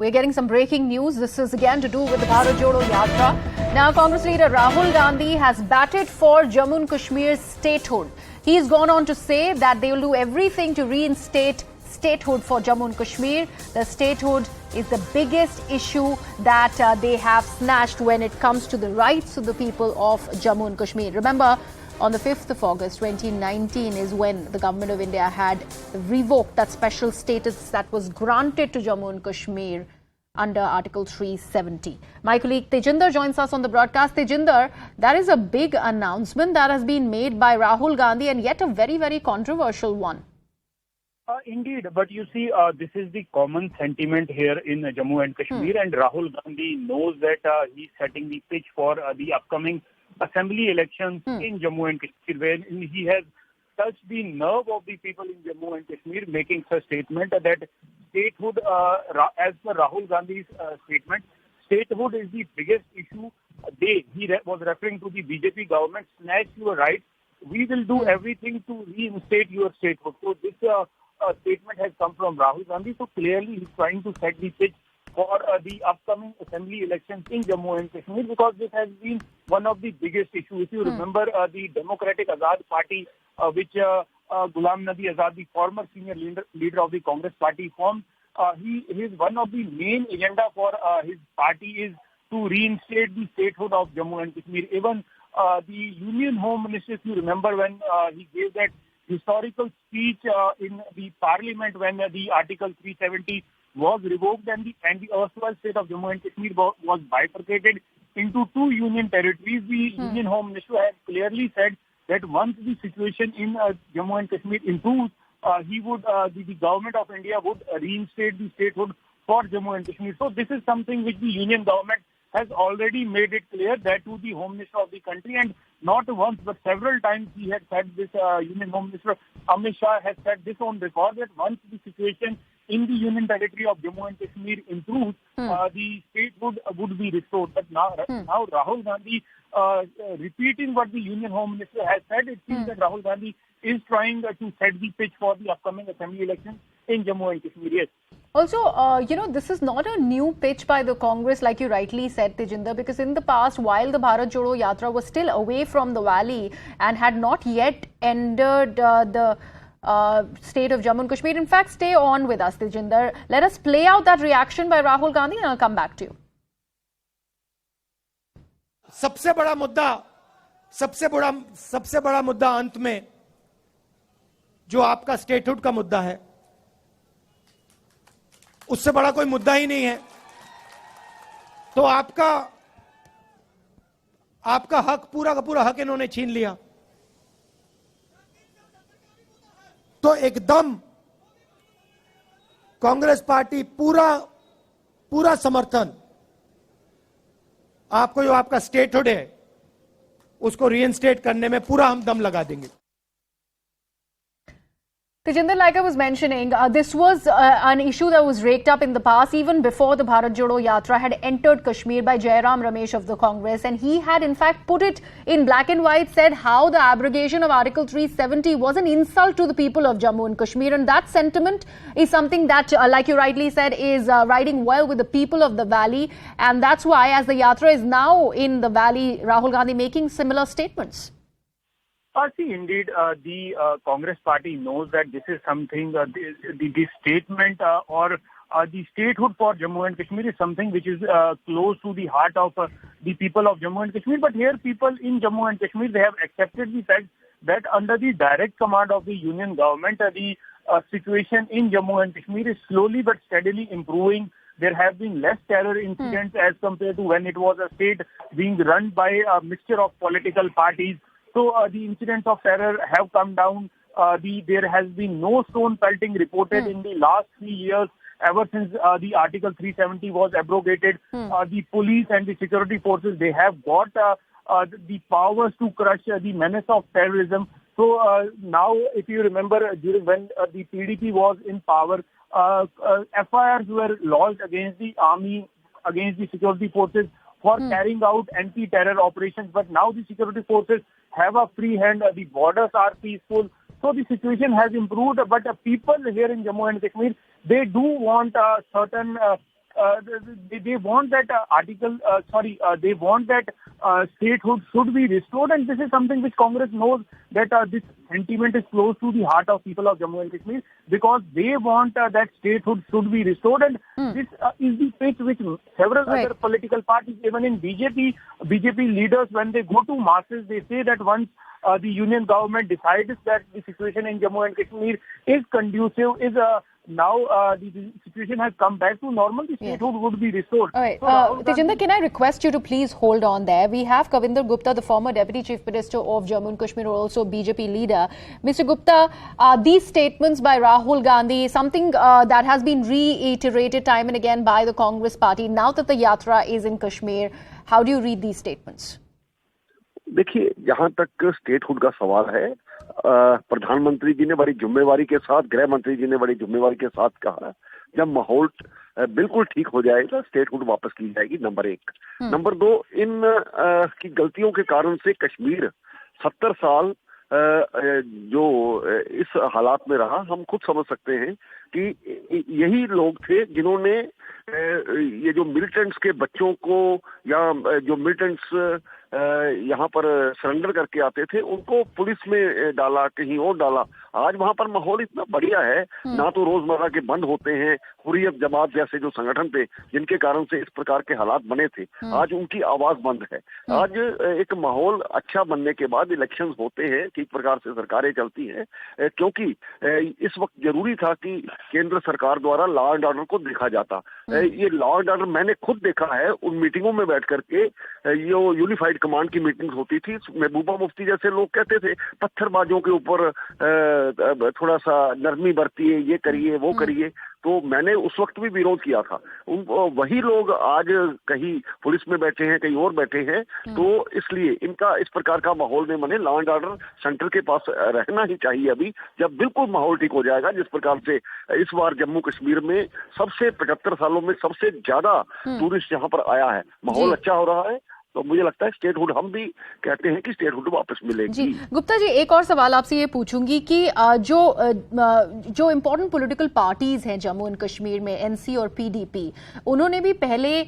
We're getting some breaking news. This is again to do with the Bharat Jodo Yatra. Now, Congress leader Rahul Gandhi has batted for Jammu and Kashmir's statehood. He's gone on to say that they will do everything to reinstate statehood for Jammu and Kashmir. The statehood is the biggest issue that they have snatched when it comes to the rights of the people of Jammu and Kashmir. Remember, on the 5th of August 2019 is when the government of India had revoked that special status that was granted to Jammu and Kashmir under Article 370. My colleague Tejinder joins us on the broadcast. Tejinder, that is a big announcement that has been made by Rahul Gandhi, and yet a very, very controversial one. Indeed, but you see, this is the common sentiment here in Jammu and Kashmir, and Rahul Gandhi knows that he's setting the pitch for the upcoming assembly elections in Jammu and Kashmir, where he has touched the nerve of the people in Jammu and Kashmir, making such statement that statehood, as per Rahul Gandhi's statement, statehood is the biggest issue. He was referring to the BJP government, snatched your rights. We will do everything to reinstate your statehood. So this statement has come from Rahul Gandhi. So clearly he's trying to set the pitch for the upcoming assembly elections in Jammu and Kashmir, because this has been one of the biggest issues. If you remember, the Democratic Azad Party, which Ghulam Nabi Azad, the former senior leader of the Congress party, formed, his one of the main agenda for his party is to reinstate the statehood of Jammu and Kashmir. Even the Union Home Minister, if you remember, when he gave that historical speech in the Parliament when the Article 370 was revoked and the erstwhile state of Jammu and Kashmir was bifurcated into two union territories, the Union Home Minister has clearly said that once the situation in Jammu and Kashmir improves, the government of India would reinstate the statehood for Jammu and Kashmir. So this is something which the union government has already made it clear that to the Home Minister of the country, and not once but several times he had said this. Union Home Minister Amit Shah has said this on record that once the situation in the union territory of Jammu and Kashmir improves, the state would be restored. But now Rahul Gandhi repeating what the Union Home Minister has said, it seems that Rahul Gandhi is trying to set the pitch for the upcoming assembly elections in Jammu and Kashmir. Yes. Also, this is not a new pitch by the Congress, like you rightly said, Tejinder, because in the past, while the Bharat Jodo Yatra was still away from the valley and had not yet entered the state of Jammu and Kashmir. In fact, stay on with us, Tejinder. Let us play out that reaction by Rahul Gandhi and I'll come back to you. सबसे बड़ा मुद्दा अंत में जो आपका statehood का मुद्दा है, उससे बड़ा कोई मुद्दा ही नहीं है। तो आपका हक, पूरा का पूरा हक इन्होंने छीन लिया। तो एकदम कांग्रेस पार्टी पूरा समर्थन आपको, जो आपका स्टेटहुड है उसको रीइंस्टेट करने में पूरा हम दम लगा देंगे। Tejinder, like I was mentioning, this was an issue that was raked up in the past, even before the Bharat Jodo Yatra had entered Kashmir by Jairam Ramesh of the Congress. And he had, in fact, put it in black and white, said how the abrogation of Article 370 was an insult to the people of Jammu and Kashmir. And that sentiment is something that, like you rightly said, is riding well with the people of the valley. And that's why, as the Yatra is now in the valley, Rahul Gandhi making similar statements. See, indeed, the Congress party knows that this is something, the statement or the statehood for Jammu and Kashmir is something which is close to the heart of the people of Jammu and Kashmir. But here people in Jammu and Kashmir, they have accepted the fact that under the direct command of the union government, the situation in Jammu and Kashmir is slowly but steadily improving. There have been less terror incidents as compared to when it was a state being run by a mixture of political parties. So the incidents of terror have come down. There has been no stone pelting reported in the last 3 years ever since the Article 370 was abrogated. The police and the security forces, they have got the powers to crush the menace of terrorism. So now, if you remember, during when the PDP was in power, FIRs were lodged against the army, against the security forces for carrying out anti-terror operations. But now the security forces have a free hand. The borders are peaceful. So the situation has improved. But people here in Jammu and Kashmir, they do want certain they want that they want that statehood should be restored, and this is something which Congress knows that this sentiment is close to the heart of people of Jammu and Kashmir, because they want that statehood should be restored, and this is the pitch which several other political parties, even in BJP leaders, when they go to masses, they say that once the union government decides that the situation in Jammu and Kashmir is conducive, now the situation has come back to normal, the statehood would be restored. All right. So, Tejinder, can I request you to please hold on there? We have Kavinder Gupta, the former Deputy Chief Minister of Jammu and Kashmir, also BJP leader. Mr. Gupta, these statements by Rahul Gandhi, something that has been reiterated time and again by the Congress party, now that the Yatra is in Kashmir, how do you read these statements? देखिए, जहां तक statehood का सवाल है, प्रधानमंत्री जी ने बड़ी जिम्मेवारी के साथ, गृह मंत्री जी ने बड़ी जिम्मेवारी के साथ कहा, जब माहौल बिल्कुल ठीक हो जाएगा स्टेटहुड वापस की जाएगी, नंबर 1। नंबर 2, इन की गलतियों के कारण से कश्मीर 70 साल जो इस हालात में रहा, हम खुद समझ सकते हैं कि यही लोग थे जिन्होंने ये जो मिलिटेंट्स के बच्चों को, या जो मिलिटेंट्स यहाँ पर सरेंडर करके आते थे, उनको पुलिस में डाला, कहीं और डाला। आज वहां पर माहौल इतना बढ़िया है, ना तो रोजमर्रा के बंद होते हैं, हुर्रियत जमात जैसे जो संगठन थे जिनके कारण से इस प्रकार के हालात बने थे, आज उनकी आवाज बंद है। आज एक माहौल अच्छा बनने के बाद इलेक्शंस होते हैं, ठीक प्रकार से सरकारें चलती हैं, क्योंकि इस वक्त जरूरी था कि केंद्र सरकार द्वारा लॉ एंड ऑर्डर को देखा जाता। ये लॉ एंड ऑर्डर मैंने खुद देखा है, उन मीटिंगों में बैठ करके, ये यूनिफाइड कमांड की मीटिंग होती थी, महबूबा मुफ्ती जैसे लोग कहते थे पत्थरबाजों के ऊपर थोड़ा सा नरमी बरतिए, ये करिए, वो करिए, तो मैंने उस वक्त भी विरोध किया था। वही लोग आज कहीं पुलिस में बैठे हैं, कहीं और बैठे हैं, तो इसलिए इनका इस प्रकार का माहौल नहीं बने। लॉ एंड ऑर्डर सेंटर के पास रहना ही चाहिए अभी, जब बिल्कुल माहौल ठीक हो जाएगा। जिस प्रकार से इस बार जम्मू कश्मीर में सबसे 75 सालों में सबसे ज्यादा टूरिस्ट यहाँ पर आया है, माहौल अच्छा हो रहा है, तो मुझे लगता है स्टेटहुड, हम भी कहते हैं कि स्टेटहुड वापस मिलेगी। जी गुप्ता जी, एक और सवाल आपसे ये पूछूंगी कि जो इम्पोर्टेंट पॉलिटिकल पार्टीज हैं जम्मू एंड कश्मीर में, एनसी और पीडीपी, उन्होंने भी पहले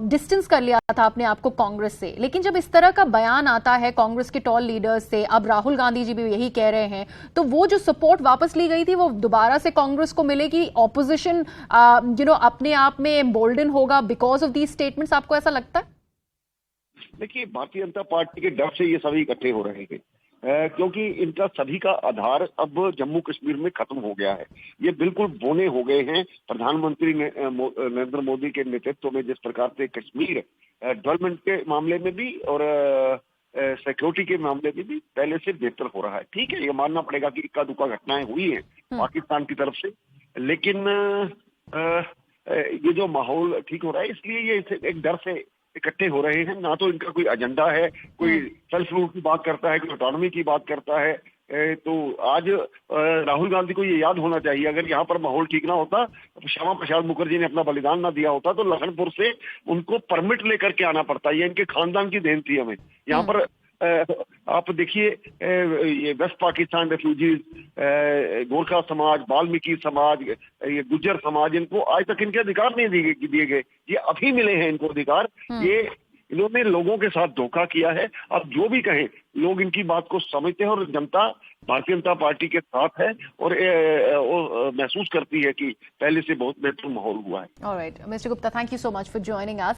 डिस्टेंस कर लिया था अपने आप को कांग्रेस से, लेकिन जब इस तरह का बयान आता है कांग्रेस के टॉल लीडर्स से, अब राहुल गांधी जी भी यही कह रहे हैं, तो वो जो सपोर्ट वापस ली गई थी वो दोबारा से कांग्रेस को मिलेगी? ऑपोजिशन अपने आप में एम्बोल्डन होगा बिकॉज ऑफ दीज स्टेटमेंट्स, आपको ऐसा लगता है? देखिए, भारतीय जनता पार्टी के डर से ये सभी इकट्ठे हो रहे हैं, क्योंकि इनका सभी का आधार अब जम्मू कश्मीर में खत्म हो गया है। ये बिल्कुल बोने हो गए हैं। प्रधानमंत्री नरेंद्र मोदी के नेतृत्व में जिस प्रकार से कश्मीर डेवलपमेंट के मामले में भी और सिक्योरिटी के मामले में भी पहले से बेहतर हो रहा है। ठीक है, ये मानना पड़ेगा कि इक्का दुक्का घटनाएं हुई हैं पाकिस्तान की तरफ से, लेकिन ये जो माहौल ठीक हो रहा है, इसलिए ये एक डर से इकट्ठे हो रहे हैं। ना तो इनका कोई एजेंडा है, कोई सेल्फ रूल की बात करता है, कोई ऑटोनॉमी की बात करता है। तो आज राहुल गांधी को ये याद होना चाहिए, अगर यहाँ पर माहौल ठीक ना होता, श्यामा प्रसाद मुखर्जी ने अपना बलिदान ना दिया होता, तो लखनपुर से उनको परमिट लेकर के आना पड़ता। ये इनके खानदान की देन थी हमें। यहाँ पर आप देखिए, ये वेस्ट पाकिस्तान रेफ्यूजीज, गोरखा समाज, वाल्मीकि समाज, ये गुज्जर समाज, इनको आज तक इनके अधिकार नहीं दिए गए। ये अभी मिले हैं इनको अधिकार। ये इन्होंने लोगों के साथ धोखा किया है। अब जो भी कहें, लोग इनकी बात को समझते हैं और जनता भारतीय जनता पार्टी के साथ है और महसूस करती है कि पहले से बहुत बेहतर माहौल हुआ है। Alright, mister Gupta, thank you so much for joining us.